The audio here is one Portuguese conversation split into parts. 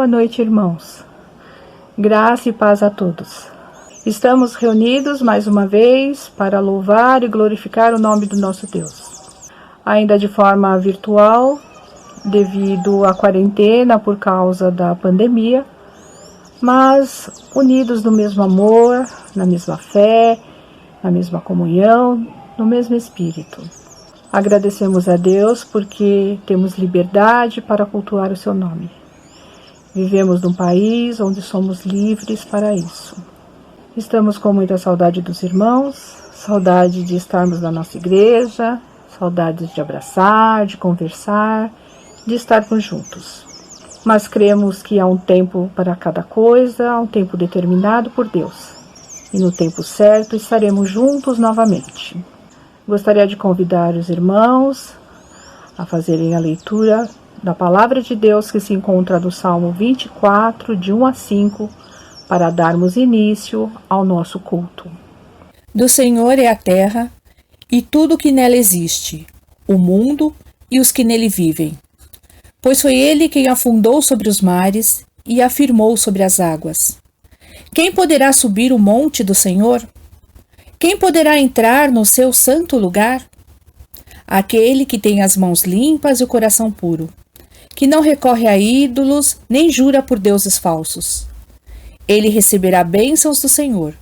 Boa noite, irmãos. Graça e paz a todos. Estamos reunidos mais uma vez para louvar e glorificar o nome do nosso Deus. Ainda de forma virtual, devido à quarentena por causa da pandemia, mas unidos no mesmo amor, na mesma fé, na mesma comunhão, no mesmo espírito. Agradecemos a Deus porque temos liberdade para cultuar o seu nome. Vivemos num país onde somos livres para isso. Estamos com muita saudade dos irmãos, saudade de estarmos na nossa igreja, saudades de abraçar, de conversar, de estarmos juntos. Mas cremos que há um tempo para cada coisa, há um tempo determinado por Deus. E no tempo certo estaremos juntos novamente. Gostaria de convidar os irmãos a fazerem a leitura da Palavra de Deus que se encontra no Salmo 24, de 1 a 5, para darmos início ao nosso culto. Do Senhor é a terra e tudo o que nela existe, o mundo e os que nele vivem. Pois foi ele quem afundou sobre os mares e afirmou sobre as águas. Quem poderá subir o monte do Senhor? Quem poderá entrar no seu santo lugar? Aquele que tem as mãos limpas e o coração puro, que não recorre a ídolos nem jura por deuses falsos. Ele receberá bênçãos do Senhor,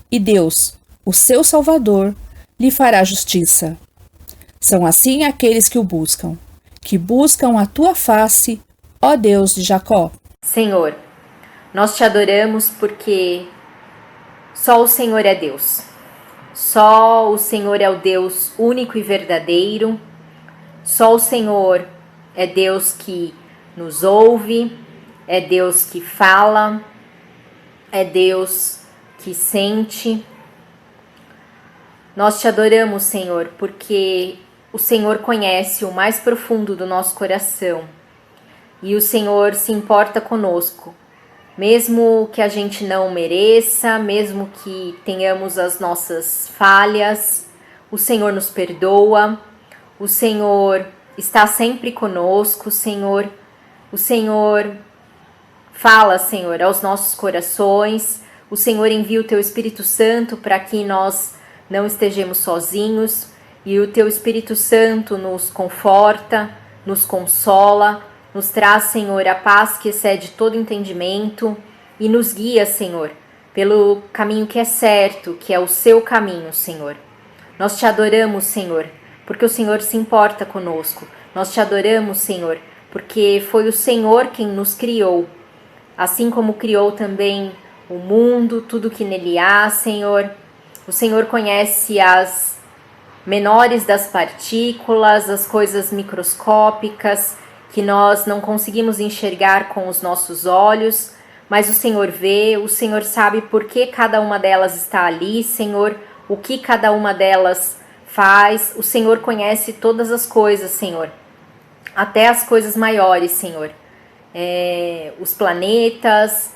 e Deus, o seu Salvador, lhe fará justiça. São assim aqueles que o buscam, que buscam a tua face, ó Deus de Jacó. Senhor, nós te adoramos porque só o Senhor é Deus. Só o Senhor é o Deus único e verdadeiro. Só o Senhor é Deus que nos ouve, é Deus que fala, é Deus que sente. Nós te adoramos, Senhor, porque o Senhor conhece o mais profundo do nosso coração e o Senhor se importa conosco. Mesmo que a gente não mereça, mesmo que tenhamos as nossas falhas, o Senhor nos perdoa, o Senhor está sempre conosco, o Senhor fala, Senhor, aos nossos corações, o Senhor envia o Teu Espírito Santo para que nós não estejamos sozinhos e o Teu Espírito Santo nos conforta, nos consola, nos traz, Senhor, a paz que excede todo entendimento e nos guia, Senhor, pelo caminho que é certo, que é o seu caminho, Senhor. Nós te adoramos, Senhor, porque o Senhor se importa conosco. Nós te adoramos, Senhor, porque foi o Senhor quem nos criou, assim como criou também o mundo, tudo que nele há, Senhor. O Senhor conhece as menores das partículas, as coisas microscópicas, que nós não conseguimos enxergar com os nossos olhos, mas o Senhor vê, o Senhor sabe por que cada uma delas está ali, Senhor, o que cada uma delas faz. O Senhor conhece todas as coisas, Senhor, até as coisas maiores, Senhor. Os planetas,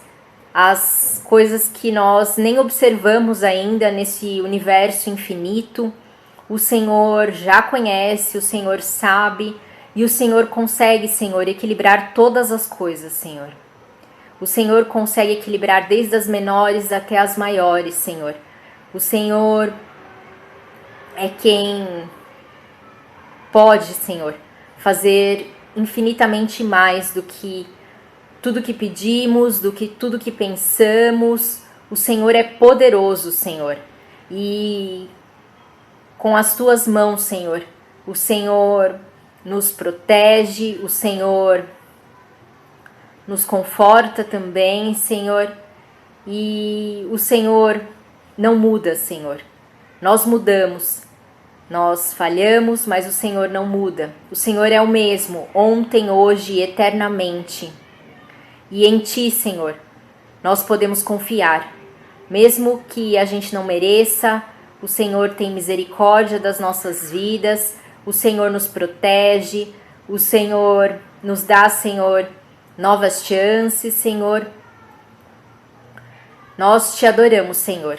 as coisas que nós nem observamos ainda nesse universo infinito. O Senhor já conhece, o Senhor sabe. E o Senhor consegue, Senhor, equilibrar todas as coisas, Senhor. O Senhor consegue equilibrar desde as menores até as maiores, Senhor. O Senhor é quem pode, Senhor, fazer infinitamente mais do que tudo que pedimos, do que tudo que pensamos. O Senhor é poderoso, Senhor. E com as tuas mãos, Senhor, o Senhor nos protege, o Senhor nos conforta também, Senhor, e o Senhor não muda, Senhor. Nós mudamos, nós falhamos, mas o Senhor não muda. O Senhor é o mesmo, ontem, hoje e eternamente. E em Ti, Senhor, nós podemos confiar. Mesmo que a gente não mereça, o Senhor tem misericórdia das nossas vidas. O Senhor nos protege, o Senhor nos dá, Senhor, novas chances, Senhor. Nós te adoramos, Senhor,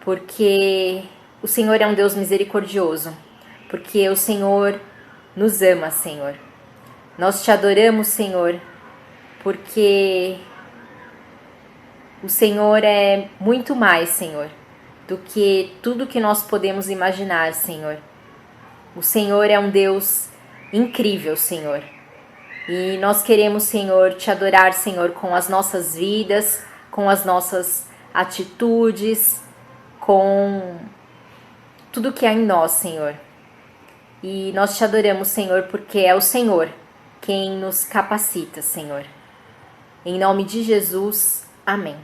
porque o Senhor é um Deus misericordioso, porque o Senhor nos ama, Senhor. Nós te adoramos, Senhor, porque o Senhor é muito mais, Senhor, do que tudo que nós podemos imaginar, Senhor. O Senhor é um Deus incrível, Senhor. E nós queremos, Senhor, te adorar, Senhor, com as nossas vidas, com as nossas atitudes, com tudo que há em nós, Senhor. E nós te adoramos, Senhor, porque é o Senhor quem nos capacita, Senhor. Em nome de Jesus, amém.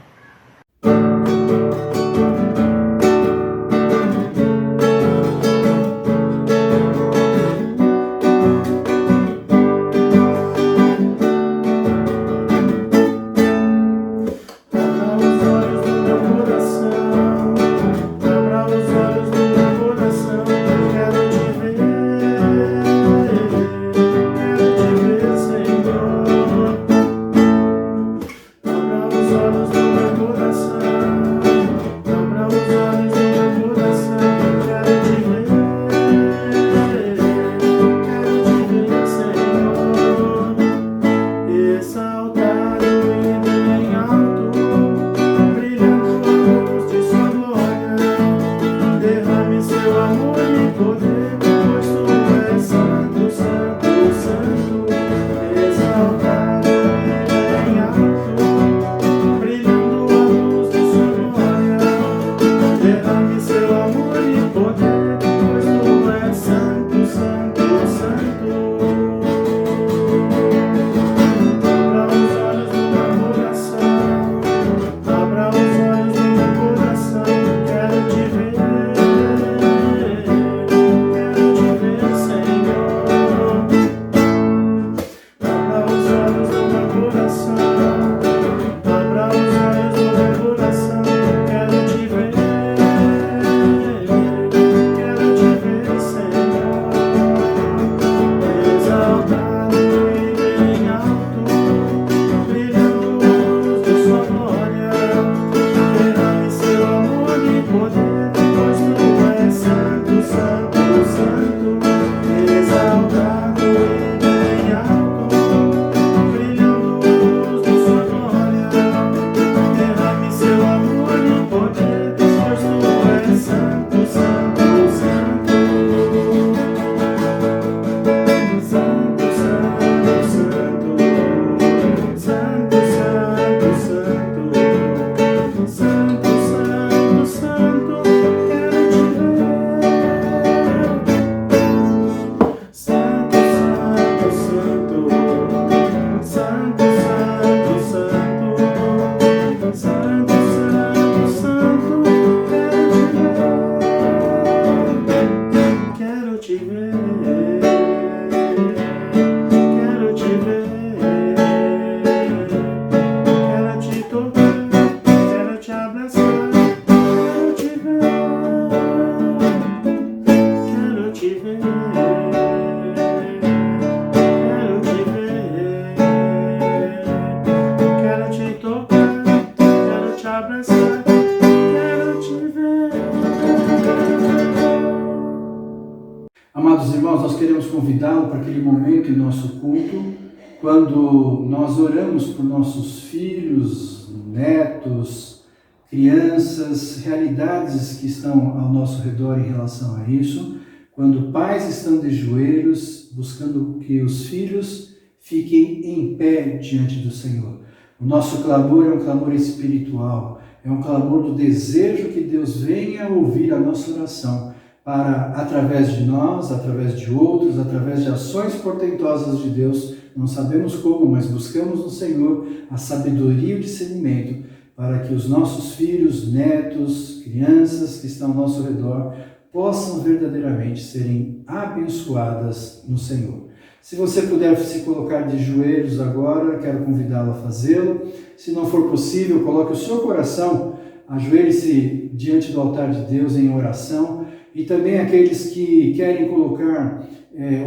Amados irmãos, nós queremos convidá-lo para aquele momento em nosso culto, quando nós oramos por nossos filhos, netos, crianças, realidades que estão ao nosso redor em relação a isso, quando pais estão de joelhos, buscando que os filhos fiquem em pé diante do Senhor. O nosso clamor é um clamor espiritual, é um clamor do desejo que Deus venha ouvir a nossa oração, para, através de nós, através de outros, através de ações portentosas de Deus, não sabemos como, mas buscamos no Senhor a sabedoria e o discernimento para que os nossos filhos, netos, crianças que estão ao nosso redor possam verdadeiramente serem abençoadas no Senhor. Se você puder se colocar de joelhos agora, quero convidá-lo a fazê-lo. Se não for possível, coloque o seu coração, ajoelhe-se diante do altar de Deus em oração. E também aqueles que querem colocar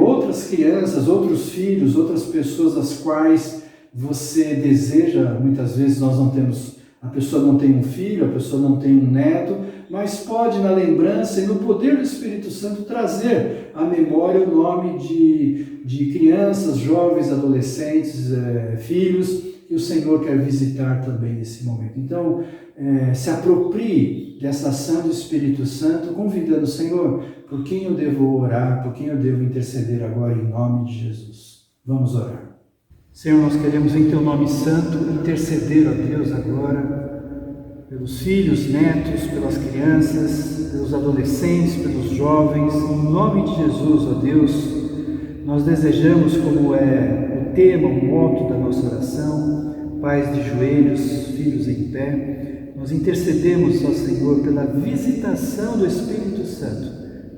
outras crianças, outros filhos, outras pessoas as quais você deseja. Muitas vezes nós não temos, a pessoa não tem um filho, a pessoa não tem um neto, mas pode na lembrança e no poder do Espírito Santo trazer à memória o nome de crianças, jovens, adolescentes, filhos, que que o Senhor quer visitar também nesse momento. Então, se aproprie dessa ação do Espírito Santo, convidando o Senhor, por quem eu devo orar, por quem eu devo interceder agora em nome de Jesus. Vamos orar. Senhor, nós queremos em Teu nome santo interceder a Deus agora, pelos filhos, netos, pelas crianças, pelos adolescentes, pelos jovens, em nome de Jesus, ó Deus, nós desejamos, como é o tema, o moto da nossa oração, pais de joelhos, filhos em pé, nós intercedemos, ó Senhor, pela visitação do Espírito Santo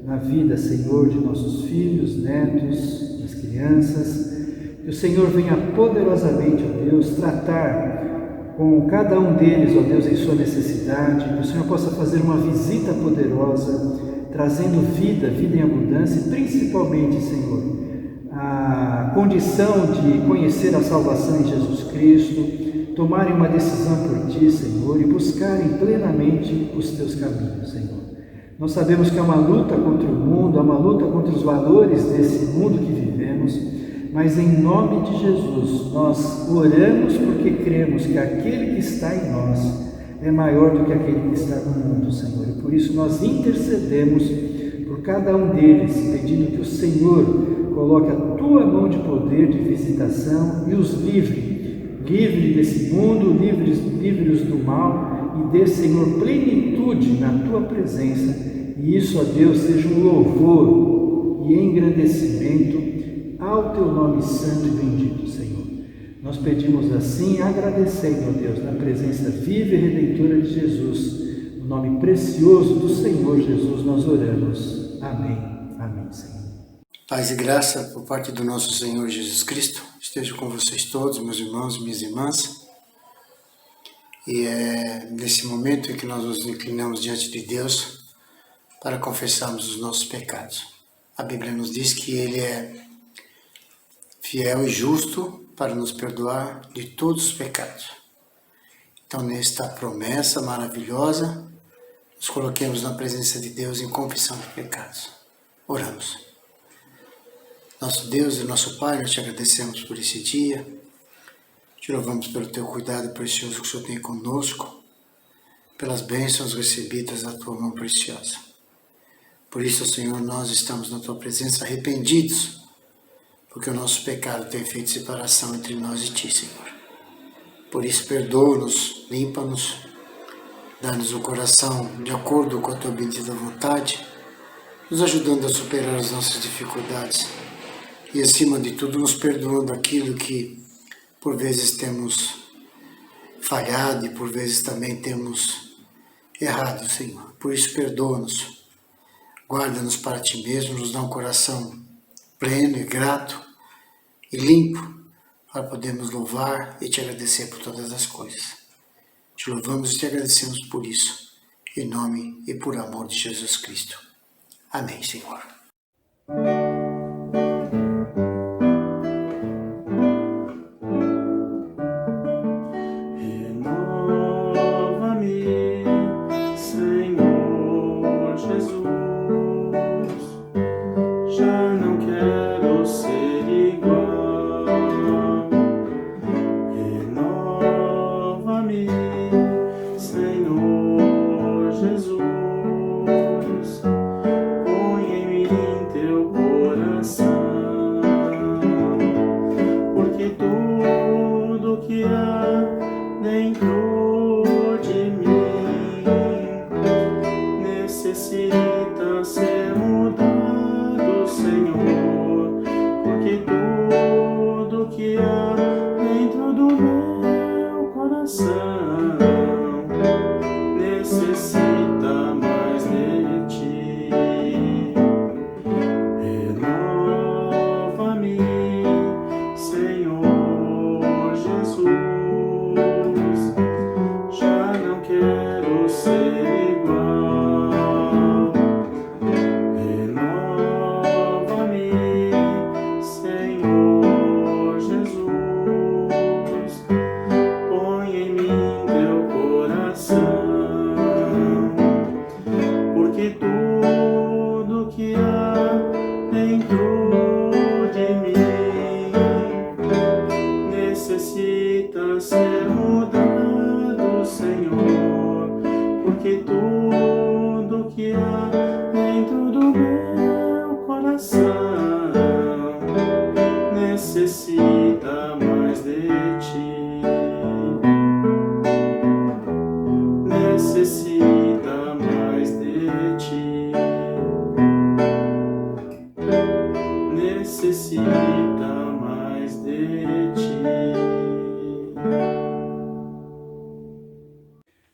na vida, Senhor, de nossos filhos, netos, das crianças, que o Senhor venha poderosamente, ó Deus, tratar com cada um deles, ó Deus, em sua necessidade, que o Senhor possa fazer uma visita poderosa, trazendo vida em abundância, e principalmente, Senhor, a condição de conhecer a salvação em Jesus Cristo, tomarem uma decisão por Ti, Senhor, e buscarem plenamente os Teus caminhos, Senhor. Nós sabemos que há uma luta contra o mundo, há uma luta contra os valores desse mundo que vivemos, mas em nome de Jesus, nós oramos porque cremos que aquele que está em nós é maior do que aquele que está no mundo, Senhor. E por isso nós intercedemos por cada um deles, pedindo que o Senhor coloque a Tua mão de poder, de visitação e os livre desse mundo, livre-os do mal e dê, Senhor, plenitude na Tua presença. E isso, ó Deus, seja um louvor e engrandecimento ao Teu nome santo e bendito, Senhor. Nós pedimos assim, agradecendo, ó Deus, na presença viva e redentora de Jesus, no nome precioso do Senhor Jesus, nós oramos. Amém. Amém, Senhor. Paz e graça por parte do nosso Senhor Jesus Cristo esteja com vocês todos, meus irmãos e minhas irmãs. E é nesse momento em que nós nos inclinamos diante de Deus para confessarmos os nossos pecados. A Bíblia nos diz que Ele é fiel e justo para nos perdoar de todos os pecados. Então, nesta promessa maravilhosa, nos coloquemos na presença de Deus em confissão de pecados. Oramos. Nosso Deus e nosso Pai, nós te agradecemos por esse dia, te louvamos pelo teu cuidado precioso que o Senhor tem conosco, pelas bênçãos recebidas da tua mão preciosa. Por isso, Senhor, nós estamos na tua presença arrependidos, porque o nosso pecado tem feito separação entre nós e ti, Senhor. Por isso, perdoa-nos, limpa-nos, dá-nos o coração de acordo com a tua bendita vontade, nos ajudando a superar as nossas dificuldades e, acima de tudo, nos perdoando aquilo que, por vezes, temos falhado e, por vezes, também temos errado, Senhor. Por isso, perdoa-nos, guarda-nos para ti mesmo, nos dá um coração pleno e grato e limpo para podermos louvar e te agradecer por todas as coisas. Te louvamos e te agradecemos por isso, em nome e por amor de Jesus Cristo. Amém, Senhor. Põe em mim teu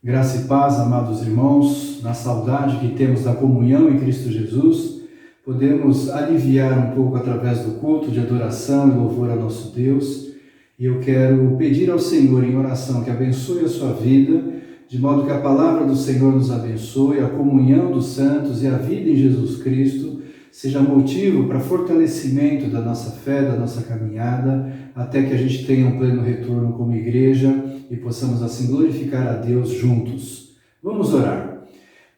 Graça e paz, amados irmãos, na saudade que temos da comunhão em Cristo Jesus, podemos aliviar um pouco através do culto de adoração e louvor a nosso Deus. E eu quero pedir ao Senhor em oração que abençoe a sua vida, de modo que a palavra do Senhor nos abençoe, a comunhão dos santos e a vida em Jesus Cristo seja motivo para fortalecimento da nossa fé, da nossa caminhada, até que a gente tenha um pleno retorno como igreja e possamos assim glorificar a Deus juntos. Vamos orar.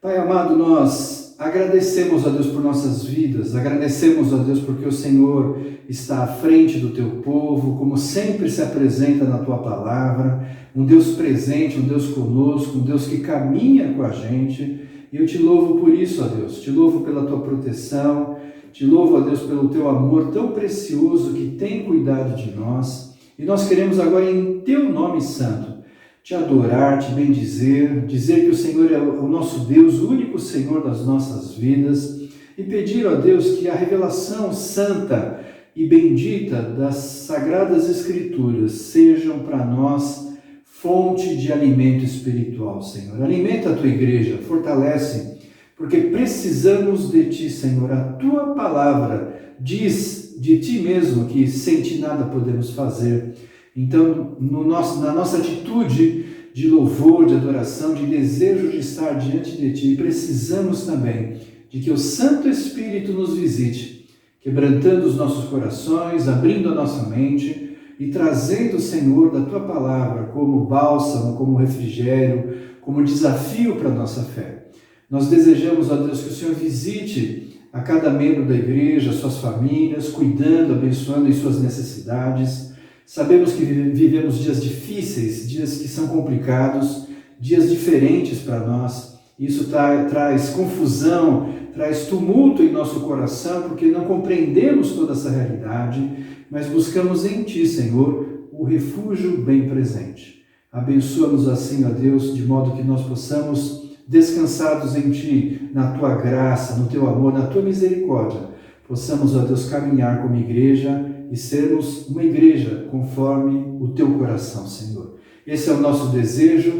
Pai amado, nós agradecemos a Deus por nossas vidas, agradecemos a Deus porque o Senhor está à frente do teu povo, como sempre se apresenta na tua palavra, um Deus presente, um Deus conosco, um Deus que caminha com a gente. E eu te louvo por isso, ó Deus, te louvo pela tua proteção, te louvo, ó Deus, pelo teu amor tão precioso que tem cuidado de nós. E nós queremos agora, em teu nome santo, te adorar, te bendizer, dizer que o Senhor é o nosso Deus, o único Senhor das nossas vidas, e pedir, ó Deus, que a revelação santa e bendita das Sagradas Escrituras sejam para nós fonte de alimento espiritual, Senhor. Alimenta a tua igreja, fortalece, porque precisamos de ti, Senhor. A tua palavra diz de ti mesmo que sem ti nada podemos fazer. Então, na nossa atitude de louvor, de adoração, de desejo de estar diante de ti, precisamos também de que o Santo Espírito nos visite, quebrantando os nossos corações, abrindo a nossa mente e trazendo, Senhor, da tua palavra como bálsamo, como refrigério, como desafio para a nossa fé. Nós desejamos, ó Deus, que o Senhor visite a cada membro da igreja, suas famílias, cuidando, abençoando em suas necessidades. Sabemos que vivemos dias difíceis, dias que são complicados, dias diferentes para nós. Isso traz confusão, traz tumulto em nosso coração, porque não compreendemos toda essa realidade, mas buscamos em ti, Senhor, o refúgio bem presente. Abençoa-nos assim, ó Deus, de modo que nós possamos, descansados em ti, na tua graça, no teu amor, na tua misericórdia, possamos, ó Deus, caminhar como igreja e sermos uma igreja conforme o teu coração, Senhor. Esse é o nosso desejo,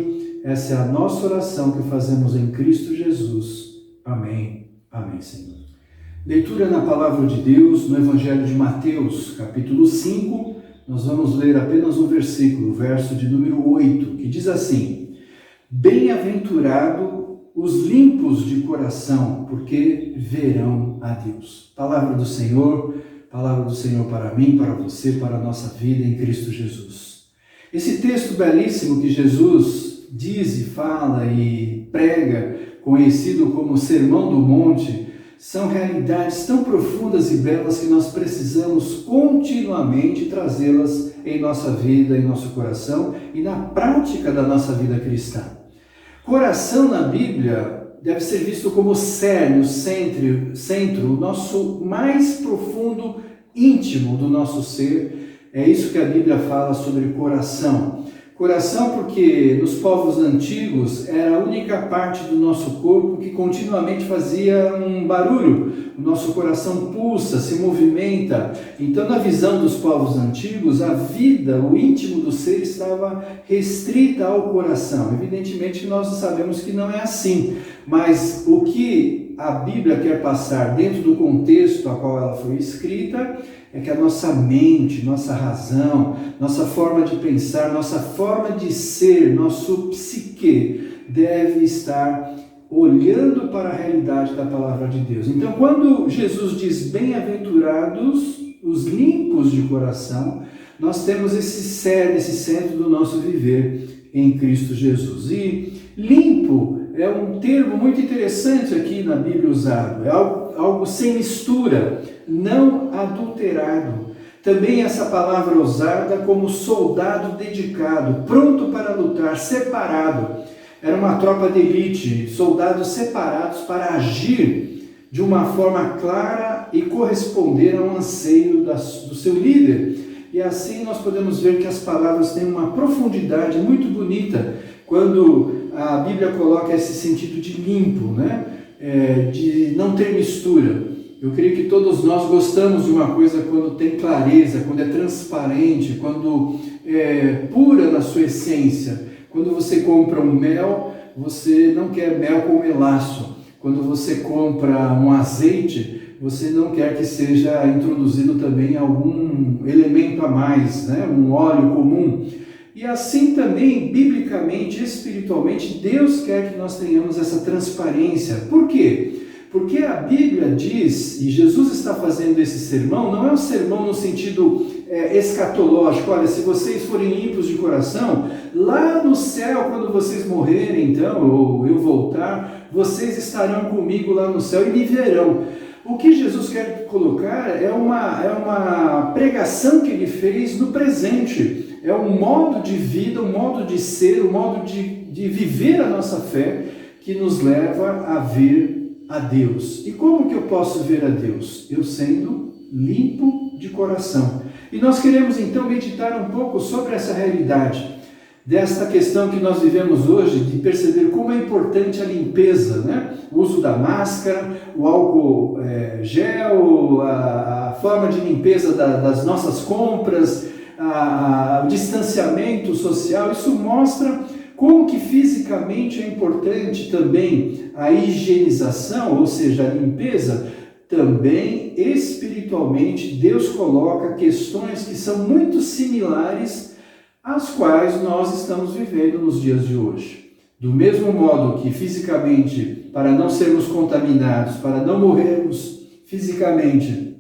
essa é a nossa oração que fazemos em Cristo Jesus. Amém. Amém, Senhor. Leitura na Palavra de Deus, no Evangelho de Mateus, capítulo 5, nós vamos ler apenas um versículo, o verso de número 8, que diz assim: Bem-aventurado os limpos de coração, porque verão a Deus. Palavra do Senhor para mim, para você, para a nossa vida em Cristo Jesus. Esse texto belíssimo que Jesus diz e fala e prega, conhecido como Sermão do Monte, são realidades tão profundas e belas que nós precisamos continuamente trazê-las em nossa vida, em nosso coração e na prática da nossa vida cristã. Coração na Bíblia deve ser visto como o cerne, o centro, o nosso mais profundo íntimo do nosso ser. É isso que a Bíblia fala sobre coração. Coração porque nos povos antigos era a única parte do nosso corpo que continuamente fazia um barulho. O nosso coração pulsa, se movimenta. Então, na visão dos povos antigos, a vida, o íntimo do ser estava restrita ao coração. Evidentemente, nós sabemos que não é assim. Mas o que a Bíblia quer passar dentro do contexto a qual ela foi escrita é que a nossa mente, nossa razão, nossa forma de pensar, nossa forma de ser, nosso psique deve estar olhando para a realidade da palavra de Deus. Então, quando Jesus diz bem-aventurados os limpos de coração, nós temos esse centro do nosso viver em Cristo Jesus. E limpo é um termo muito interessante aqui na Bíblia usado, é algo sem mistura, não adulterado. Também essa palavra usada como soldado dedicado, pronto para lutar, separado. Era uma tropa de elite, soldados separados para agir de uma forma clara e corresponder a um anseio do seu líder. E assim nós podemos ver que as palavras têm uma profundidade muito bonita quando a Bíblia coloca esse sentido de limpo, né? De não ter mistura. Eu creio que todos nós gostamos de uma coisa quando tem clareza, quando é transparente, quando é pura na sua essência, Quando você compra um mel, você não quer mel com melaço. Quando você compra um azeite, você não quer que seja introduzido também algum elemento a mais, né? Um óleo comum. E assim também, biblicamente, espiritualmente, Deus quer que nós tenhamos essa transparência. Por quê? Porque a Bíblia diz, e Jesus está fazendo esse sermão, não é um sermão no sentido escatológico. Olha, se vocês forem limpos de coração, lá no céu, quando vocês morrerem, então, ou eu voltar, vocês estarão comigo lá no céu e me verão. O que Jesus quer colocar é uma pregação que ele fez no presente. É um modo de vida, um modo de ser, um modo de viver a nossa fé que nos leva a ver a Deus. E como que eu posso ver a Deus? Eu sendo limpo de coração. E nós queremos então meditar um pouco sobre essa realidade, desta questão que nós vivemos hoje, de perceber como é importante a limpeza, né? O uso da máscara, o álcool gel, a forma de limpeza das nossas compras, o distanciamento social. Isso mostra como que fisicamente é importante também a higienização, ou seja, a limpeza. Também espiritualmente Deus coloca questões que são muito similares às quais nós estamos vivendo nos dias de hoje. Do mesmo modo que fisicamente, para não sermos contaminados, para não morrermos fisicamente,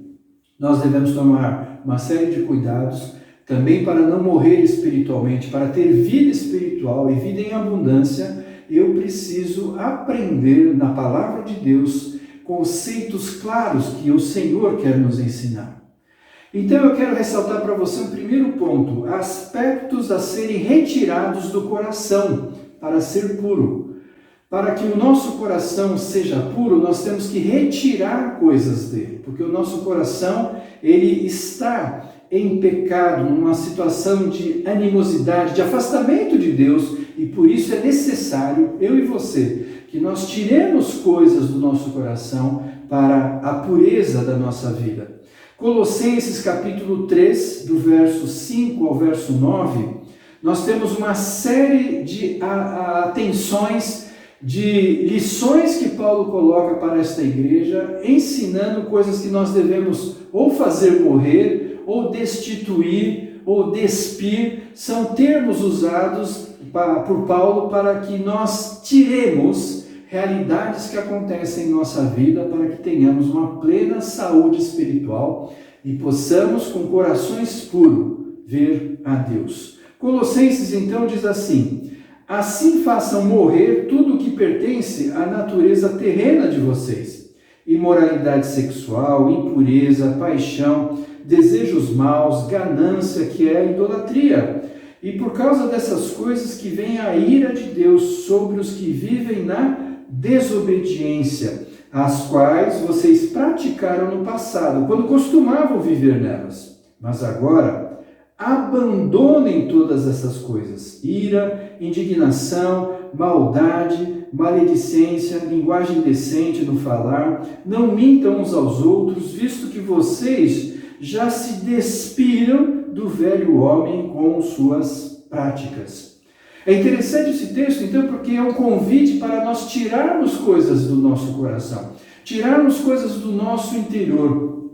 nós devemos tomar uma série de cuidados, também para não morrer espiritualmente, para ter vida espiritual e vida em abundância, eu preciso aprender na palavra de Deus conceitos claros que o Senhor quer nos ensinar. Então eu quero ressaltar para você um primeiro ponto, aspectos a serem retirados do coração para ser puro. Para que o nosso coração seja puro, nós temos que retirar coisas dele, porque o nosso coração, ele está em pecado, numa situação de animosidade, de afastamento de Deus, e por isso é necessário, eu e você, que nós tiremos coisas do nosso coração para a pureza da nossa vida. Colossenses capítulo 3, do verso 5 ao verso 9, nós temos uma série de atenções, de lições que Paulo coloca para esta igreja, ensinando coisas que nós devemos ou fazer morrer, ou destituir, ou despir. São termos usados por Paulo para que nós tiremos realidades que acontecem em nossa vida, para que tenhamos uma plena saúde espiritual e possamos, com corações puros, ver a Deus. Colossenses então diz assim: assim façam morrer tudo o que pertence à natureza terrena de vocês: imoralidade sexual, impureza, paixão, desejos maus, ganância, que é a idolatria. E por causa dessas coisas que vem a ira de Deus sobre os que vivem na desobediência, as quais vocês praticaram no passado, quando costumavam viver nelas. Mas agora, abandonem todas essas coisas: ira, indignação, maldade, maledicência, linguagem indecente no falar. Não mintam uns aos outros, visto que vocês já se despiram do velho homem com suas práticas. É interessante esse texto, então, porque é um convite para nós tirarmos coisas do nosso coração, tirarmos coisas do nosso interior.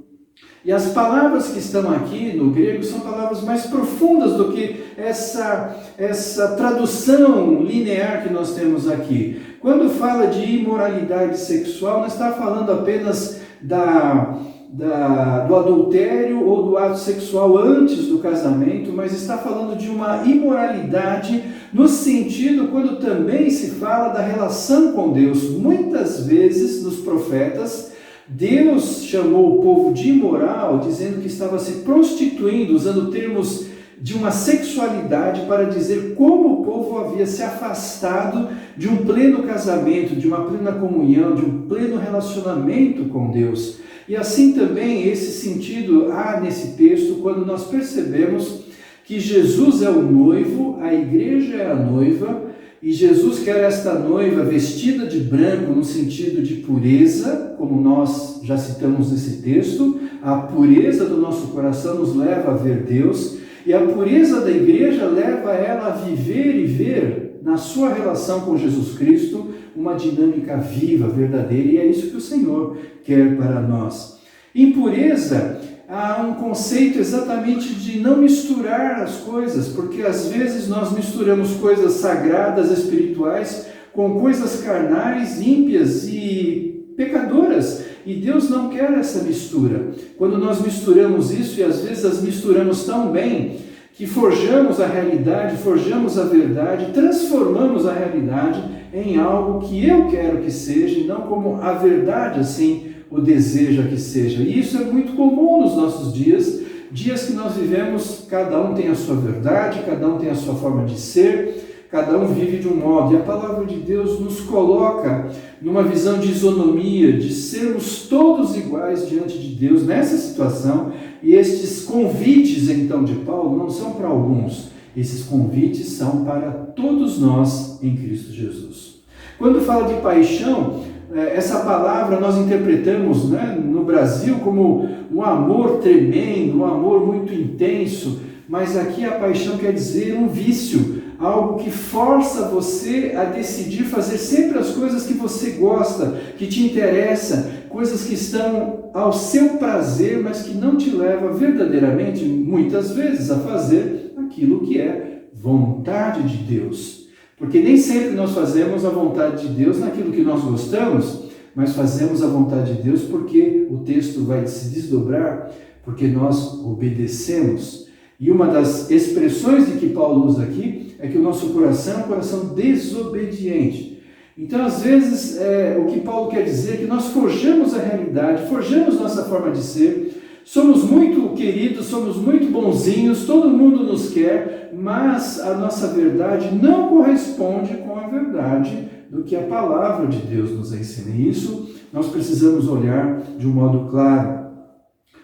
E as palavras que estão aqui no grego são palavras mais profundas do que essa tradução linear que nós temos aqui. Quando fala de imoralidade sexual, não está falando apenas do adultério ou do ato sexual antes do casamento, mas está falando de uma imoralidade no sentido quando também se fala da relação com Deus. Muitas vezes nos profetas, Deus chamou o povo de imoral, dizendo que estava se prostituindo, usando termos de uma sexualidade para dizer como o povo havia se afastado de um pleno casamento, de uma plena comunhão, de um pleno relacionamento com Deus. E assim também esse sentido há nesse texto quando nós percebemos que Jesus é o noivo, a igreja é a noiva, e Jesus quer esta noiva vestida de branco no sentido de pureza, como nós já citamos nesse texto. A pureza do nosso coração nos leva a ver Deus, e a pureza da igreja leva ela a viver e ver na sua relação com Jesus Cristo, uma dinâmica viva, verdadeira, e é isso que o Senhor quer para nós. Impureza, há um conceito exatamente de não misturar as coisas, porque às vezes nós misturamos coisas sagradas, espirituais, com coisas carnais, ímpias e pecadoras, e Deus não quer essa mistura. Quando nós misturamos isso, e às vezes as misturamos tão bem, que forjamos a realidade, forjamos a verdade, transformamos a realidade em algo que eu quero que seja, e não como a verdade assim o deseja que seja. E isso é muito comum nos nossos dias, dias que nós vivemos, cada um tem a sua verdade, cada um tem a sua forma de ser, cada um vive de um modo. E a palavra de Deus nos coloca numa visão de isonomia, de sermos todos iguais diante de Deus nessa situação. E estes convites, então, de Paulo não são para alguns, esses convites são para todos nós em Cristo Jesus. Quando fala de paixão, essa palavra nós interpretamos, né, no Brasil como um amor tremendo, um amor muito intenso, mas aqui a paixão quer dizer um vício, algo que força você a decidir fazer sempre as coisas que você gosta, que te interessa, coisas que estão ao seu prazer, mas que não te leva verdadeiramente, muitas vezes, a fazer aquilo que é vontade de Deus. Porque nem sempre nós fazemos a vontade de Deus naquilo que nós gostamos, mas fazemos a vontade de Deus porque o texto vai se desdobrar, porque nós obedecemos. E uma das expressões de que Paulo usa aqui é que o nosso coração é um coração desobediente. Então, às vezes, o que Paulo quer dizer é que nós forjamos a realidade, forjamos nossa forma de ser, somos muito queridos, somos muito bonzinhos, todo mundo nos quer, mas a nossa verdade não corresponde com a verdade do que a palavra de Deus nos ensina. E isso nós precisamos olhar de um modo claro.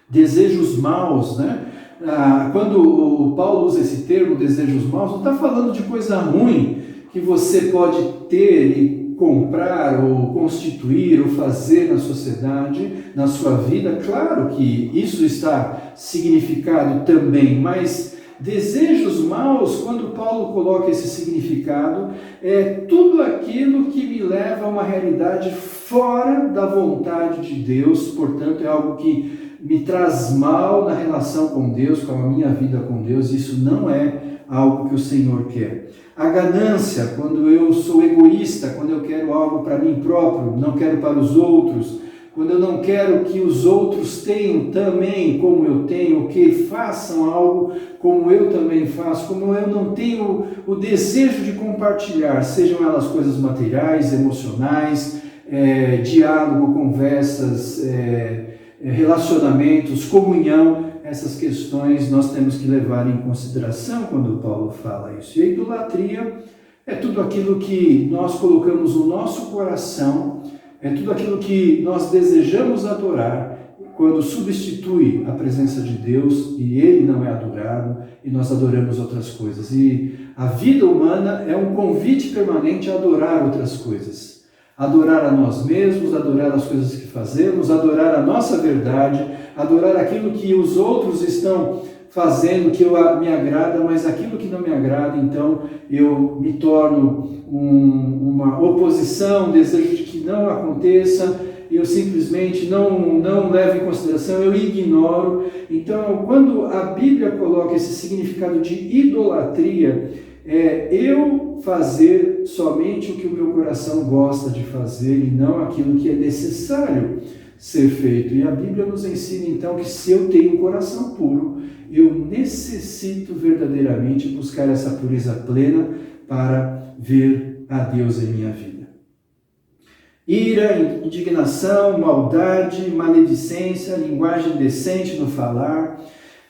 Desejos maus, né? Quando o Paulo usa esse termo, desejos maus, não está falando de coisa ruim que você pode ter e comprar ou constituir ou fazer na sociedade, na sua vida. Claro que isso está significado também, mas desejos maus, quando Paulo coloca esse significado, é tudo aquilo que me leva a uma realidade fora da vontade de Deus, portanto é algo que me traz mal na relação com Deus, com a minha vida com Deus. Isso não é algo que o Senhor quer. A ganância, quando eu sou egoísta, quando eu quero algo para mim próprio, não quero para os outros, quando eu não quero que os outros tenham também como eu tenho, que façam algo como eu também faço, como eu não tenho o desejo de compartilhar, sejam elas coisas materiais, emocionais, diálogo, conversas, relacionamentos, comunhão, essas questões nós temos que levar em consideração quando Paulo fala isso. E a idolatria é tudo aquilo que nós colocamos no nosso coração, é tudo aquilo que nós desejamos adorar, quando substitui a presença de Deus e Ele não é adorado e nós adoramos outras coisas. E a vida humana é um convite permanente a adorar outras coisas. Adorar a nós mesmos, adorar as coisas que fazemos, adorar a nossa verdade, adorar aquilo que os outros estão fazendo, que me agrada, mas aquilo que não me agrada, então eu me torno uma oposição, um desejo de que não aconteça, eu simplesmente não levo em consideração, eu ignoro. Então, quando a Bíblia coloca esse significado de idolatria, eu fazer somente o que o meu coração gosta de fazer e não aquilo que é necessário ser feito. E a Bíblia nos ensina então que se eu tenho um coração puro, eu necessito verdadeiramente buscar essa pureza plena para ver a Deus em minha vida. Ira, indignação, maldade, maledicência, linguagem indecente no falar.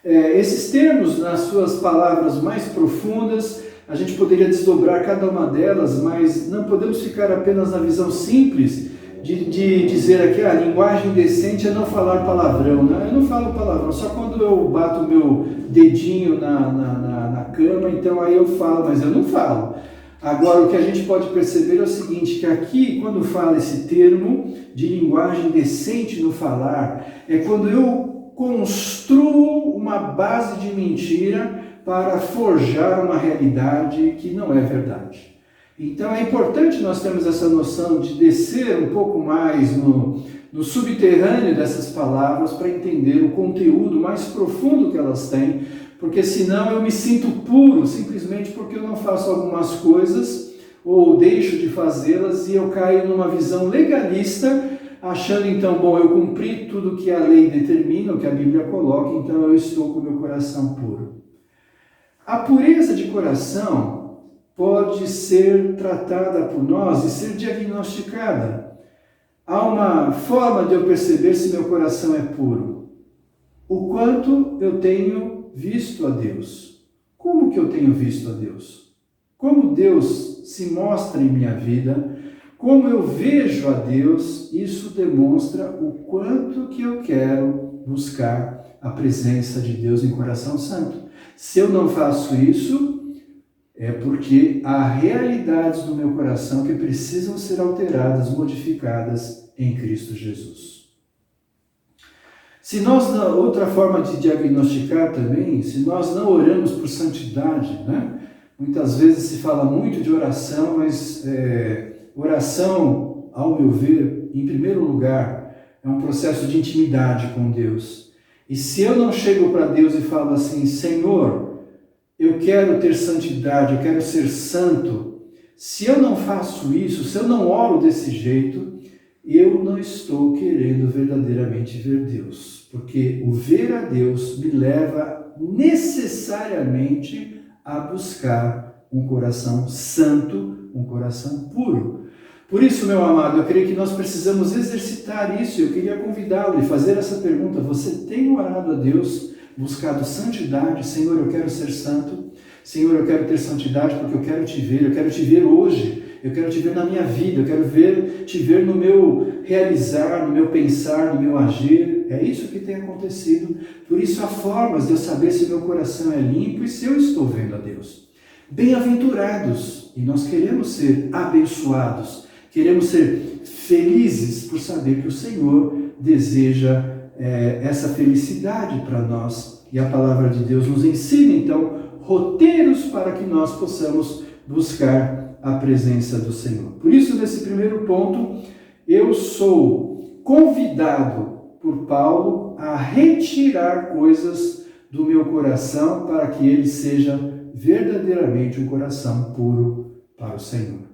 Esses termos, nas suas palavras mais profundas, a gente poderia desdobrar cada uma delas, mas não podemos ficar apenas na visão simples de dizer aqui, a linguagem decente é não falar palavrão. Né? Eu não falo palavrão, só quando eu bato o meu dedinho na cama, então aí eu falo, mas eu não falo. Agora, o que a gente pode perceber é o seguinte, que aqui, quando fala esse termo de linguagem decente no falar, é quando eu construo uma base de mentira para forjar uma realidade que não é verdade. Então é importante nós termos essa noção de descer um pouco mais no subterrâneo dessas palavras para entender o conteúdo mais profundo que elas têm, porque senão eu me sinto puro simplesmente porque eu não faço algumas coisas ou deixo de fazê-las e eu caio numa visão legalista, achando então, bom, eu cumpri tudo que a lei determina, o que a Bíblia coloca, então eu estou com o meu coração puro. A pureza de coração pode ser tratada por nós e ser diagnosticada. Há uma forma de eu perceber se meu coração é puro. O quanto eu tenho visto a Deus. Como que eu tenho visto a Deus? Como Deus se mostra em minha vida, como eu vejo a Deus, isso demonstra o quanto que eu quero buscar a presença de Deus em coração santo. Se eu não faço isso, é porque há realidades no meu coração que precisam ser alteradas, modificadas em Cristo Jesus. Se nós, outra forma de diagnosticar também, se nós não oramos por santidade, né? Muitas vezes se fala muito de oração, mas oração, ao meu ver, em primeiro lugar, é um processo de intimidade com Deus. E se eu não chego para Deus e falo assim, Senhor, eu quero ter santidade, eu quero ser santo. Se eu não faço isso, se eu não oro desse jeito, eu não estou querendo verdadeiramente ver Deus. Porque o ver a Deus me leva necessariamente a buscar um coração santo, um coração puro. Por isso, meu amado, eu creio que nós precisamos exercitar isso. Eu queria convidá-lo e fazer essa pergunta. Você tem orado a Deus, buscado santidade? Senhor, eu quero ser santo. Senhor, eu quero ter santidade porque eu quero te ver hoje. Eu quero te ver na minha vida, eu quero te ver no meu realizar, no meu pensar, no meu agir. É isso que tem acontecido. Por isso há formas de eu saber se meu coração é limpo e se eu estou vendo a Deus. Bem-aventurados, e nós queremos ser abençoados, queremos ser felizes por saber que o Senhor deseja essa felicidade para nós. E a palavra de Deus nos ensina, então, roteiros para que nós possamos buscar a presença do Senhor. Por isso, nesse primeiro ponto, eu sou convidado por Paulo a retirar coisas do meu coração para que ele seja verdadeiramente um coração puro para o Senhor.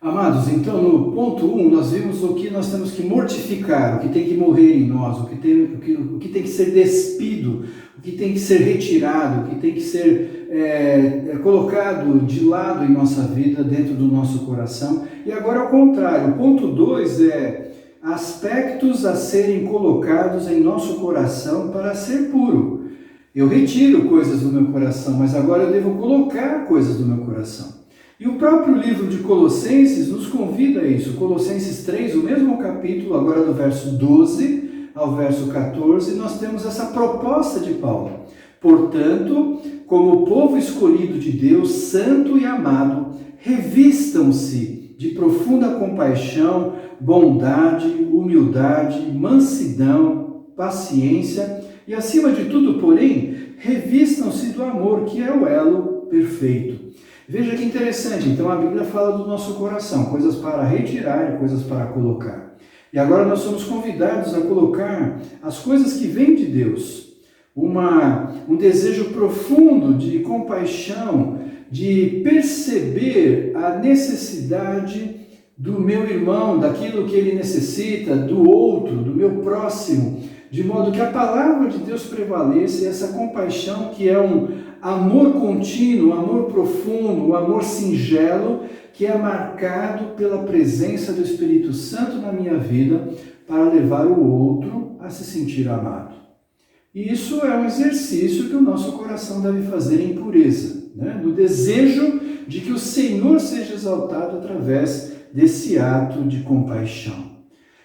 Amados, então no ponto 1 nós vimos o que nós temos que mortificar, o que tem que morrer em nós, o que tem que ser despido, o que tem que ser retirado, o que tem que ser colocado de lado em nossa vida, dentro do nosso coração. E agora ao contrário, o ponto 2 é aspectos a serem colocados em nosso coração para ser puro. Eu retiro coisas do meu coração, mas agora eu devo colocar coisas do meu coração. E o próprio livro de Colossenses nos convida a isso. Colossenses 3, o mesmo capítulo, agora do verso 12 ao verso 14, nós temos essa proposta de Paulo. Portanto, como povo escolhido de Deus, santo e amado, revistam-se de profunda compaixão, bondade, humildade, mansidão, paciência e, acima de tudo, porém, revistam-se do amor, que é o elo perfeito. Veja que interessante, então a Bíblia fala do nosso coração, coisas para retirar e coisas para colocar. E agora nós somos convidados a colocar as coisas que vêm de Deus. Um desejo profundo de compaixão, de perceber a necessidade do meu irmão, daquilo que ele necessita, do outro, do meu próximo, de modo que a palavra de Deus prevaleça e essa compaixão que é um amor contínuo, um amor profundo, um amor singelo, que é marcado pela presença do Espírito Santo na minha vida para levar o outro a se sentir amado. E isso é um exercício que o nosso coração deve fazer em pureza, né? No desejo de que o Senhor seja exaltado através desse ato de compaixão.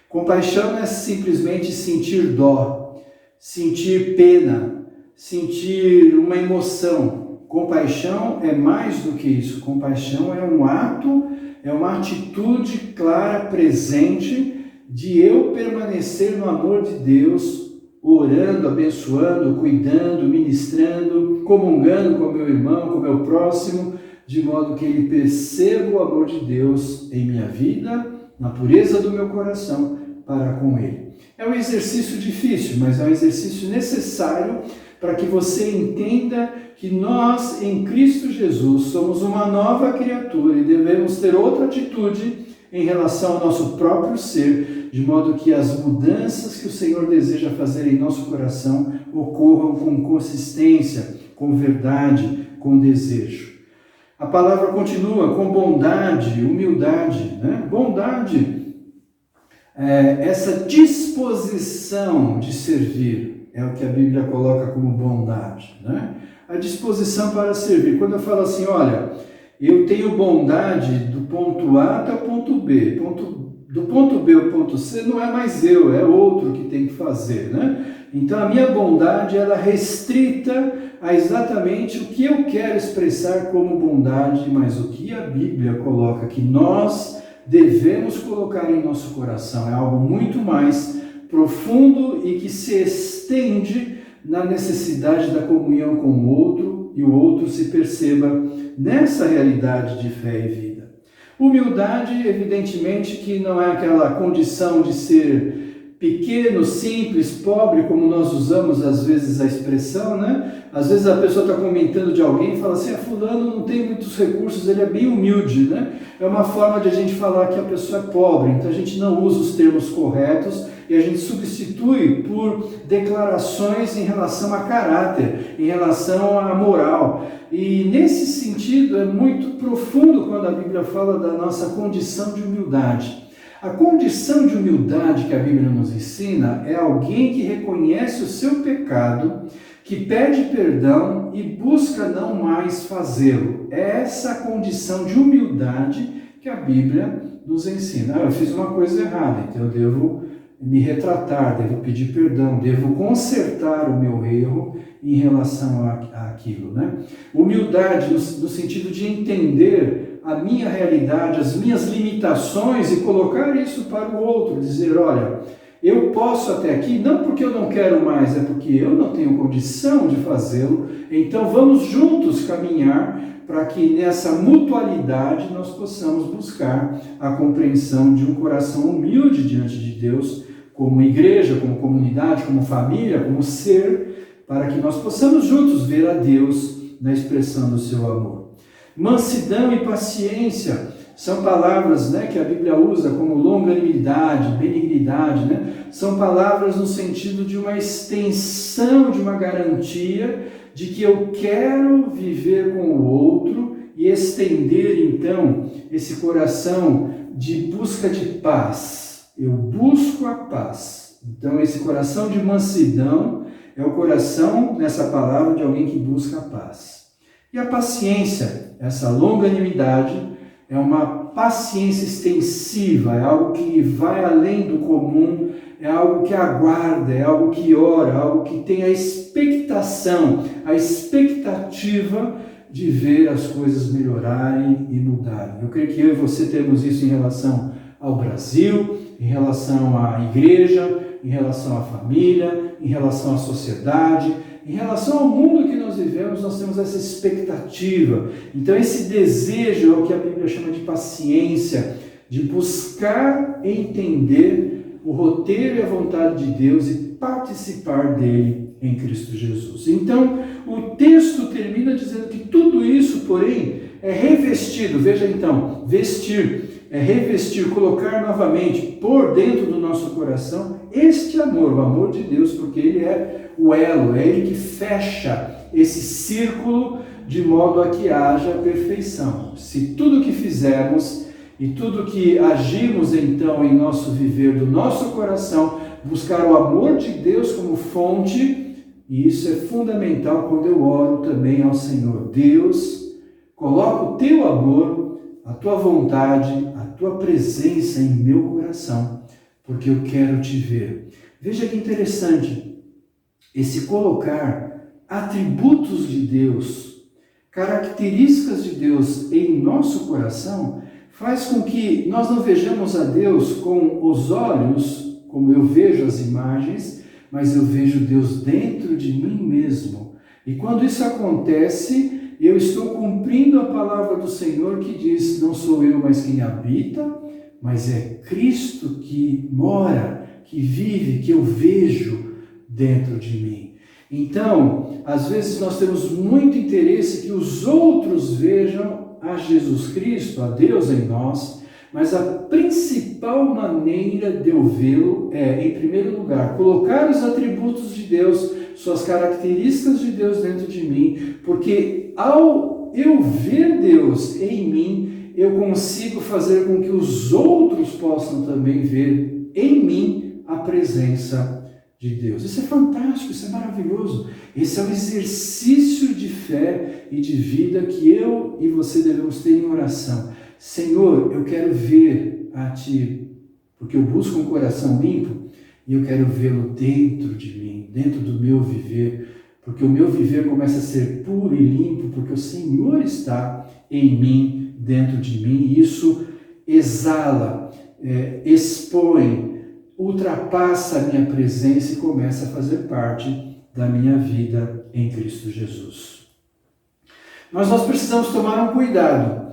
Compaixão não é simplesmente sentir dó, sentir pena, sentir uma emoção. Compaixão é mais do que isso. Compaixão é um ato, é uma atitude clara, presente, de eu permanecer no amor de Deus, orando, abençoando, cuidando, ministrando, comungando com meu irmão, com meu próximo, de modo que ele perceba o amor de Deus em minha vida, na pureza do meu coração, para com ele. É um exercício difícil, mas é um exercício necessário para que você entenda que nós, em Cristo Jesus, somos uma nova criatura e devemos ter outra atitude em relação ao nosso próprio ser, de modo que as mudanças que o Senhor deseja fazer em nosso coração ocorram com consistência, com verdade, com desejo. A palavra continua com bondade, humildade, né? Bondade, essa disposição de servir, é o que a Bíblia coloca como bondade, né? A disposição para servir. Quando eu falo assim, olha, eu tenho bondade do ponto A até o ponto B, do ponto B ao ponto C não é mais eu, é outro que tem que fazer, né? Então a minha bondade, ela é restrita a exatamente o que eu quero expressar como bondade, mas o que a Bíblia coloca que nós devemos colocar em nosso coração é algo muito mais profundo e que se estende na necessidade da comunhão com o outro e o outro se perceba nessa realidade de fé e vida. Humildade, evidentemente, que não é aquela condição de ser pequeno, simples, pobre, como nós usamos às vezes a expressão, né? Às vezes a pessoa está comentando de alguém e fala assim, fulano não tem muitos recursos, ele é bem humilde, né? É uma forma de a gente falar que a pessoa é pobre, então a gente não usa os termos corretos e a gente substitui por declarações em relação a caráter, em relação à moral. E nesse sentido é muito profundo quando a Bíblia fala da nossa condição de humildade. A condição de humildade que a Bíblia nos ensina é alguém que reconhece o seu pecado, que pede perdão e busca não mais fazê-lo. É essa condição de humildade que a Bíblia nos ensina. Eu fiz uma coisa errada, então eu devo me retratar, devo pedir perdão, devo consertar o meu erro em relação àquilo, né? Humildade no sentido de entender a minha realidade, as minhas limitações e colocar isso para o outro, dizer, olha, eu posso até aqui, não porque eu não quero mais, é porque eu não tenho condição de fazê-lo, então vamos juntos caminhar para que nessa mutualidade nós possamos buscar a compreensão de um coração humilde diante de Deus, como igreja, como comunidade, como família, como ser, para que nós possamos juntos ver a Deus na expressão do seu amor. Mansidão e paciência são palavras, né, que a Bíblia usa como longanimidade, benignidade, né? São palavras no sentido de uma extensão, de uma garantia de que eu quero viver com o outro e estender então esse coração de busca de paz. Eu busco a paz. Então esse coração de mansidão é o coração, nessa palavra, de alguém que busca a paz. E a paciência, essa longanimidade, é uma paciência extensiva, é algo que vai além do comum, é algo que aguarda, é algo que ora, é algo que tem a expectação, a expectativa de ver as coisas melhorarem e mudarem. Eu creio que eu e você temos isso em relação ao Brasil, em relação à igreja, em relação à família, em relação à sociedade, em relação ao mundo que nós vivemos, nós temos essa expectativa. Então esse desejo é o que a Bíblia chama de paciência, de buscar entender o roteiro e a vontade de Deus e participar dele em Cristo Jesus. Então o texto termina dizendo que tudo isso, porém, é revestido, veja então, vestir, é revestir, colocar novamente por dentro do nosso coração este amor, o amor de Deus, porque ele é o elo, é ele que fecha esse círculo de modo a que haja perfeição. Se tudo que fizermos e tudo que agimos então em nosso viver do nosso coração, buscar o amor de Deus como fonte, e isso é fundamental quando eu oro também ao Senhor. Deus, coloca o teu amor, a tua vontade, a tua presença em meu coração, porque eu quero te ver. Veja que interessante, esse colocar atributos de Deus, características de Deus em nosso coração, faz com que nós não vejamos a Deus com os olhos, como eu vejo as imagens, mas eu vejo Deus dentro de mim mesmo. E quando isso acontece, eu estou cumprindo a palavra do Senhor que diz: não sou eu, mas quem habita, mas é Cristo que mora, que vive, que eu vejo dentro de mim. Então, às vezes nós temos muito interesse que os outros vejam a Jesus Cristo, a Deus em nós, mas a principal maneira de eu vê-lo é, em primeiro lugar, colocar os atributos de Deus, suas características de Deus dentro de mim, porque ao eu ver Deus em mim, eu consigo fazer com que os outros possam também ver em mim a presença de Deus. Isso é fantástico, isso é maravilhoso. Esse é o exercício de fé e de vida que eu e você devemos ter em oração. Senhor, eu quero ver a Ti, porque eu busco um coração limpo e eu quero vê-lo dentro de mim, dentro do meu viver, porque o meu viver começa a ser puro e limpo, porque o Senhor está em mim, dentro de mim, e isso exala, expõe, ultrapassa a minha presença e começa a fazer parte da minha vida em Cristo Jesus. Mas nós precisamos tomar um cuidado.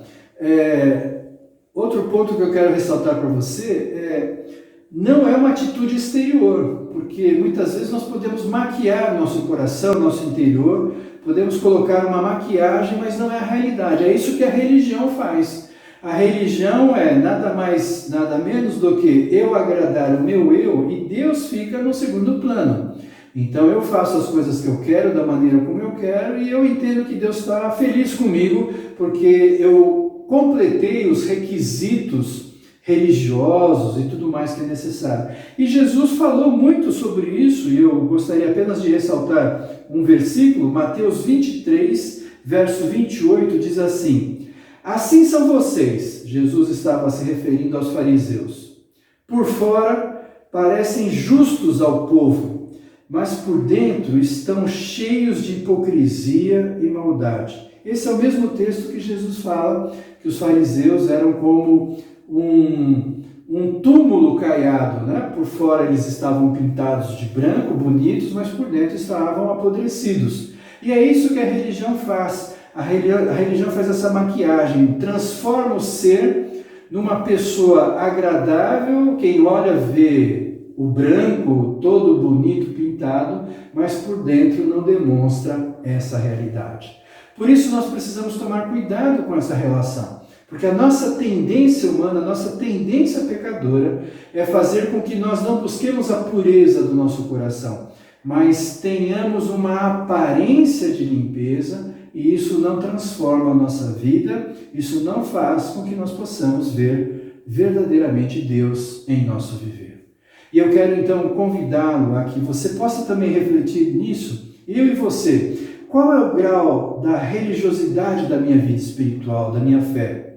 Outro ponto que eu quero ressaltar para você não é uma atitude exterior, porque muitas vezes nós podemos maquiar nosso coração, nosso interior, podemos colocar uma maquiagem, mas não é a realidade. É isso que a religião faz. A religião é nada mais, nada menos do que eu agradar o meu eu, e Deus fica no segundo plano. Então eu faço as coisas que eu quero, da maneira como eu quero, e eu entendo que Deus está feliz comigo, porque eu completei os requisitos religiosos e tudo mais que é necessário. E Jesus falou muito sobre isso, e eu gostaria apenas de ressaltar um versículo, Mateus 23, verso 28, diz assim: assim são vocês, Jesus estava se referindo aos fariseus, por fora parecem justos ao povo, mas por dentro estão cheios de hipocrisia e maldade. Esse é o mesmo texto que Jesus fala que os fariseus eram como um túmulo caiado, né? Por fora eles estavam pintados de branco, bonitos, mas por dentro estavam apodrecidos. E é isso que a religião faz. A religião faz essa maquiagem, transforma o ser numa pessoa agradável, quem olha vê o branco todo bonito, pintado, mas por dentro não demonstra essa realidade. Por isso nós precisamos tomar cuidado com essa relação. Porque a nossa tendência humana, a nossa tendência pecadora é fazer com que nós não busquemos a pureza do nosso coração, mas tenhamos uma aparência de limpeza, e isso não transforma a nossa vida, isso não faz com que nós possamos ver verdadeiramente Deus em nosso viver. E eu quero então convidá-lo a que você possa também refletir nisso, eu e você. Qual é o grau da religiosidade da minha vida espiritual, da minha fé?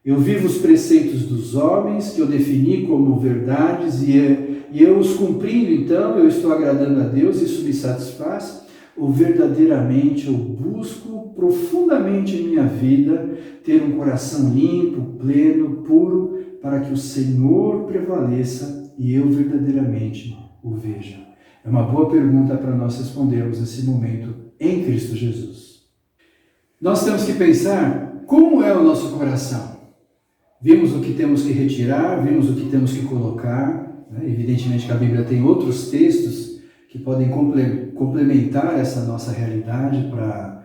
Eu vivo os preceitos dos homens, que eu defini como verdades, e eu os cumprindo, então, eu estou agradando a Deus, isso me satisfaz? Ou verdadeiramente eu busco profundamente em minha vida ter um coração limpo, pleno, puro, para que o Senhor prevaleça e eu verdadeiramente o veja? É uma boa pergunta para nós respondermos nesse momento em Cristo Jesus. Nós temos que pensar como é o nosso coração. Vimos o que temos que retirar, vimos o que temos que colocar. Evidentemente que a Bíblia tem outros textos que podem complementar essa nossa realidade para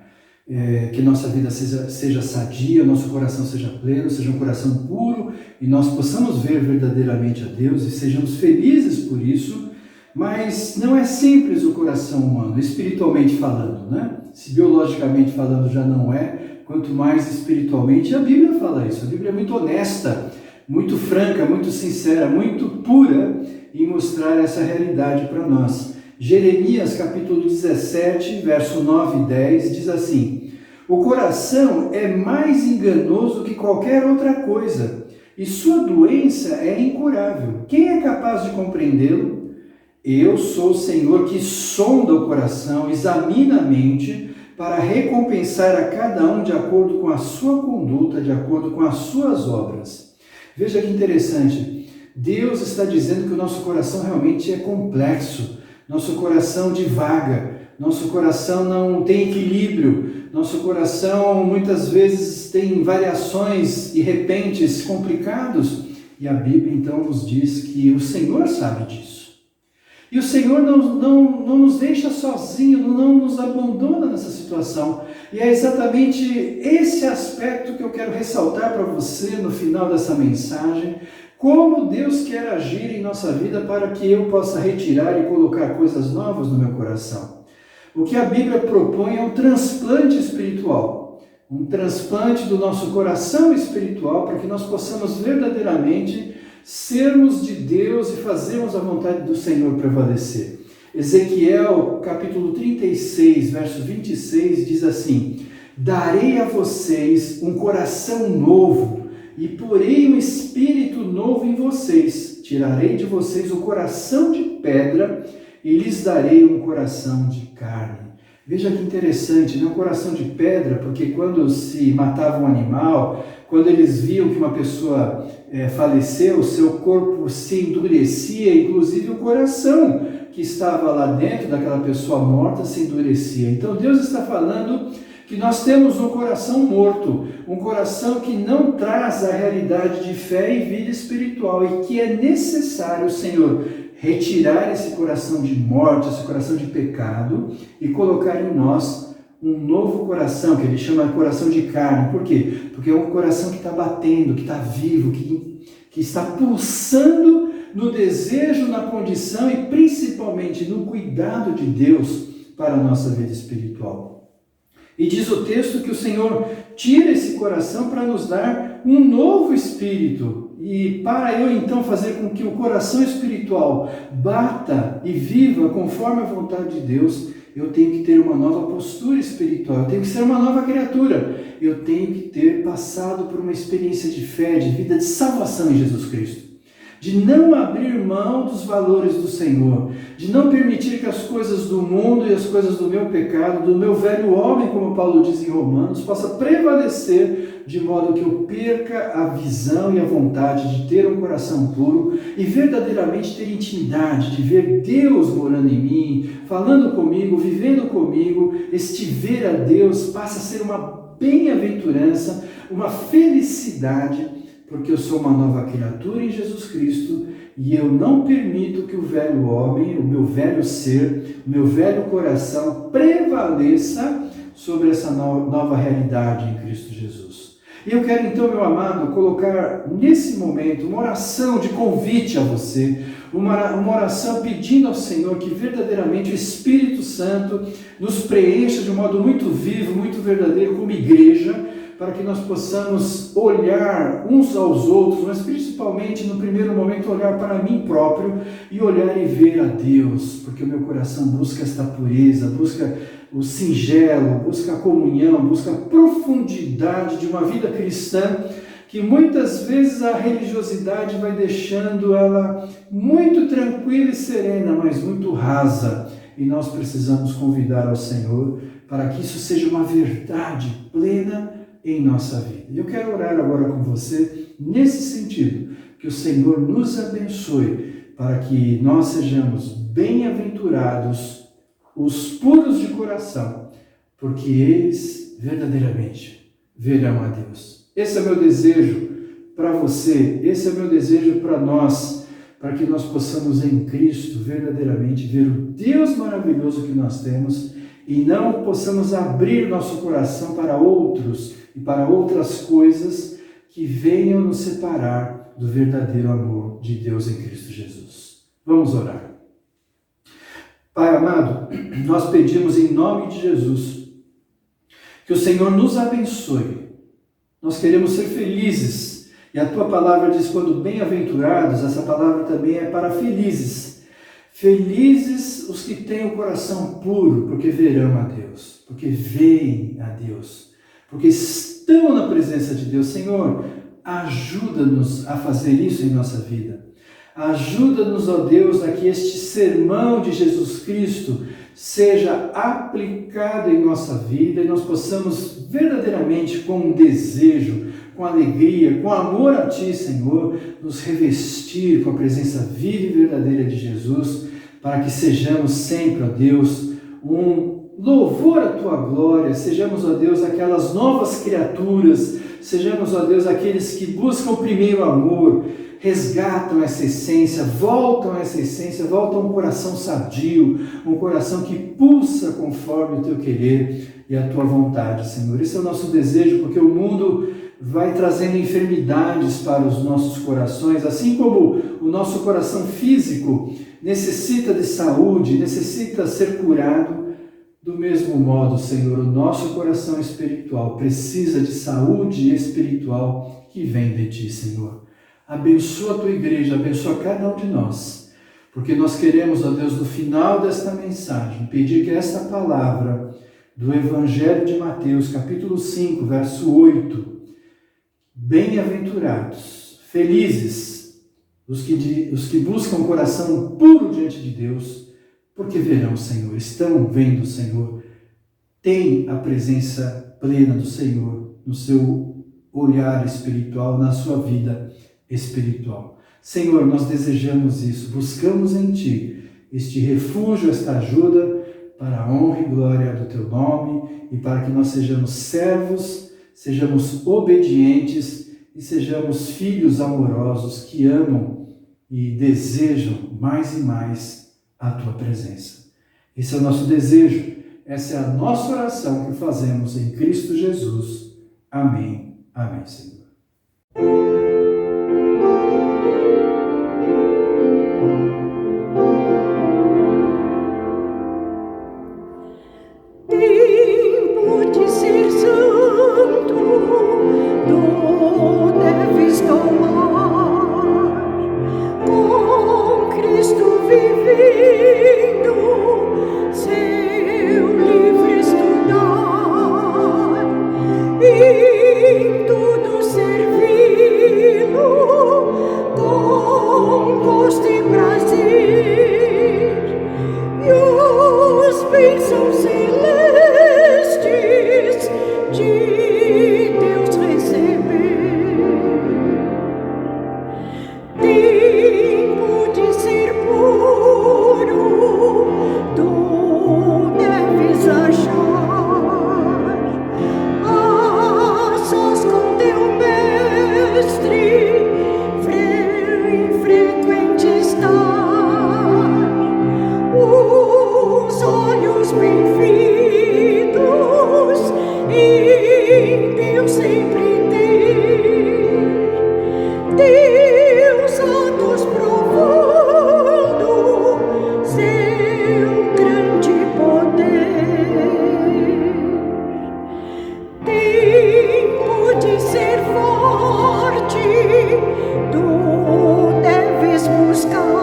que nossa vida seja sadia, nosso coração seja pleno, seja um coração puro e nós possamos ver verdadeiramente a Deus e sejamos felizes por isso, mas não é simples o coração humano, espiritualmente falando, né? Se biologicamente falando já não é, quanto mais espiritualmente, a Bíblia fala isso. A Bíblia é muito honesta, muito franca, muito sincera, muito pura em mostrar essa realidade para nós. Jeremias capítulo 17, verso 9 e 10 diz assim: o coração é mais enganoso que qualquer outra coisa, e sua doença é incurável. Quem é capaz de compreendê-lo? Eu sou o Senhor que sonda o coração, examina a mente, para recompensar a cada um de acordo com a sua conduta, de acordo com as suas obras. Veja que interessante, Deus está dizendo que o nosso coração realmente é complexo, nosso coração divaga, nosso coração não tem equilíbrio, nosso coração muitas vezes tem variações e repentes complicados, e a Bíblia então nos diz que o Senhor sabe disso. E o Senhor não nos deixa sozinhos, não nos abandona nessa situação. E é exatamente esse aspecto que eu quero ressaltar para você no final dessa mensagem, como Deus quer agir em nossa vida para que eu possa retirar e colocar coisas novas no meu coração. O que a Bíblia propõe é um transplante espiritual, um transplante do nosso coração espiritual para que nós possamos verdadeiramente sermos de Deus e fazermos a vontade do Senhor prevalecer. Ezequiel, capítulo 36, verso 26, diz assim: darei a vocês um coração novo e porei um espírito novo em vocês. Tirarei de vocês o coração de pedra e lhes darei um coração de carne. Veja que interessante, não é um coração de pedra, porque quando se matava um animal, quando eles viam que uma pessoa faleceu, o seu corpo se endurecia, inclusive o coração que estava lá dentro daquela pessoa morta se endurecia. Então Deus está falando que nós temos um coração morto, um coração que não traz a realidade de fé e vida espiritual, e que é necessário, Senhor, retirar esse coração de morte, esse coração de pecado, e colocar em nós um novo coração, que ele chama de coração de carne. Por quê? Porque é um coração que está batendo, que está vivo, que está pulsando no desejo, na condição e principalmente no cuidado de Deus para a nossa vida espiritual. E diz o texto que o Senhor tira esse coração para nos dar um novo espírito. E para eu então fazer com que o coração espiritual bata e viva conforme a vontade de Deus, eu tenho que ter uma nova postura espiritual, eu tenho que ser uma nova criatura, eu tenho que ter passado por uma experiência de fé, de vida, de salvação em Jesus Cristo. De não abrir mão dos valores do Senhor, de não permitir que as coisas do mundo e as coisas do meu pecado, do meu velho homem, como Paulo diz em Romanos, possa prevalecer, de modo que eu perca a visão e a vontade de ter um coração puro e verdadeiramente ter intimidade, de ver Deus morando em mim, falando comigo, vivendo comigo. Este ver a Deus passa a ser uma bem-aventurança, uma felicidade, porque eu sou uma nova criatura em Jesus Cristo e eu não permito que o velho homem, o meu velho ser, o meu velho coração prevaleça sobre essa nova realidade em Cristo Jesus. E eu quero então, meu amado, colocar nesse momento uma oração de convite a você, uma oração pedindo ao Senhor que verdadeiramente o Espírito Santo nos preencha de um modo muito vivo, muito verdadeiro como igreja, para que nós possamos olhar uns aos outros, mas principalmente no primeiro momento olhar para mim próprio e olhar e ver a Deus, porque o meu coração busca esta pureza, busca o singelo, busca a comunhão, busca a profundidade de uma vida cristã, que muitas vezes a religiosidade vai deixando ela muito tranquila e serena, mas muito rasa, e nós precisamos convidar ao Senhor para que isso seja uma verdade plena em nossa vida. E eu quero orar agora com você nesse sentido, que o Senhor nos abençoe para que nós sejamos bem-aventurados os puros de coração, porque eles verdadeiramente verão a Deus. Esse é meu desejo para você, esse é meu desejo para nós, para que nós possamos em Cristo verdadeiramente ver o Deus maravilhoso que nós temos e não possamos abrir nosso coração para outros e para outras coisas que venham nos separar do verdadeiro amor de Deus em Cristo Jesus. Vamos orar. Pai amado, nós pedimos em nome de Jesus que o Senhor nos abençoe. Nós queremos ser felizes. E a tua palavra diz, quando bem-aventurados, essa palavra também é para felizes. Felizes os que têm o coração puro, porque verão a Deus, porque veem a Deus, porque estão na presença de Deus. Senhor, ajuda-nos a fazer isso em nossa vida. Ajuda-nos, ó Deus, a que este sermão de Jesus Cristo seja aplicado em nossa vida e nós possamos verdadeiramente, com um desejo, com alegria, com amor a Ti, Senhor, nos revestir com a presença viva e verdadeira de Jesus, para que sejamos sempre, ó Deus, um louvor à tua glória. Sejamos, ó Deus, aquelas novas criaturas, sejamos, ó Deus, aqueles que buscam o primeiro amor, resgatam essa essência, voltam a essa essência, voltam a um coração sadio, um coração que pulsa conforme o teu querer e a tua vontade, Senhor. Esse é o nosso desejo, porque o mundo vai trazendo enfermidades para os nossos corações, assim como o nosso coração físico necessita de saúde, necessita ser curado. Do mesmo modo, Senhor, o nosso coração espiritual precisa de saúde espiritual que vem de Ti, Senhor. Abençoa a Tua igreja, abençoa cada um de nós, porque nós queremos, ó Deus, no final desta mensagem, pedir que esta palavra do Evangelho de Mateus, capítulo 5, verso 8, bem-aventurados, felizes, os que buscam um coração puro diante de Deus, porque verão o Senhor, estão vendo o Senhor, têm a presença plena do Senhor no seu olhar espiritual, na sua vida espiritual. Senhor, nós desejamos isso, buscamos em Ti este refúgio, esta ajuda para a honra e glória do Teu nome e para que nós sejamos servos, sejamos obedientes e sejamos filhos amorosos que amam e desejam mais e mais a Tua presença. Esse é o nosso desejo, essa é a nossa oração que fazemos em Cristo Jesus. Amém. Amém, Senhor. Tempo de ser santo, tu deves tomar, com Cristo vivendo, seu livre estudar, em tudo servi-lo, com gosto e prazer, e os bênçãos celestes de Deus receber. Tempo de ser puro, tu deves achar, a sós com teu mestre, frequente estar, os olhos bem fitos em Deus sempre ter, teus atos provando seu grande poder. Tempo de ser forte, tu deves buscar,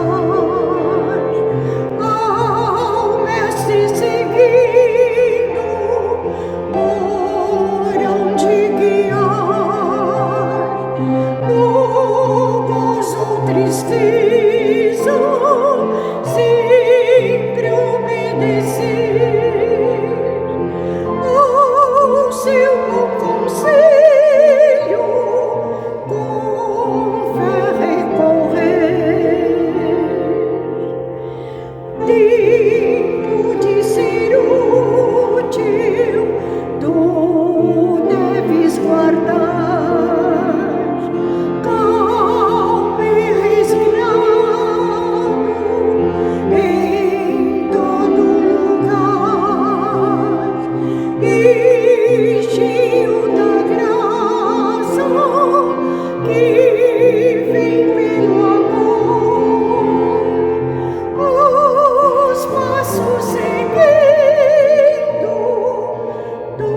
ao Mestre seguindo, por onde guiar, no gozo ou tristeza, sempre obedecer ao seu bom conselho, com fé recorrer. Tempo de ser útil, tu deves guardar, calmo e resignado em todo lugar, e cheio da graça que vem pelo amor, os passos seguindo do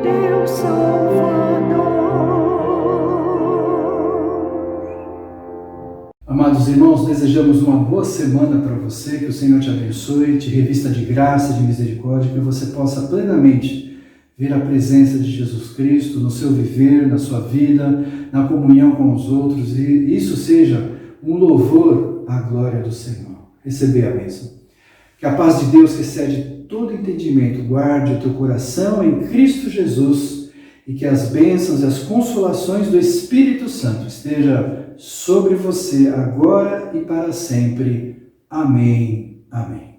teu Salvador. Amados irmãos, desejamos uma boa semana para você, que o Senhor te abençoe, te revista de graça, de misericórdia, que você possa plenamente ver a presença de Jesus Cristo no seu viver, na sua vida, na comunhão com os outros, e isso seja um louvor à glória do Senhor. Receber a bênção. Que a paz de Deus, que excede todo entendimento, guarde o teu coração em Cristo Jesus, e que as bênçãos e as consolações do Espírito Santo estejam sobre você agora e para sempre. Amém. Amém.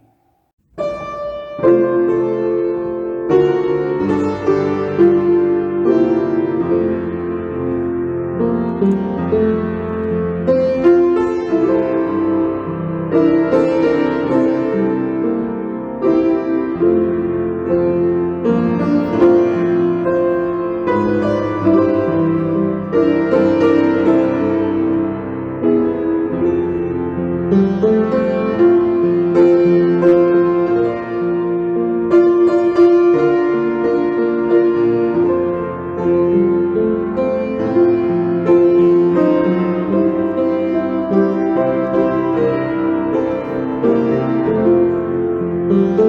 Música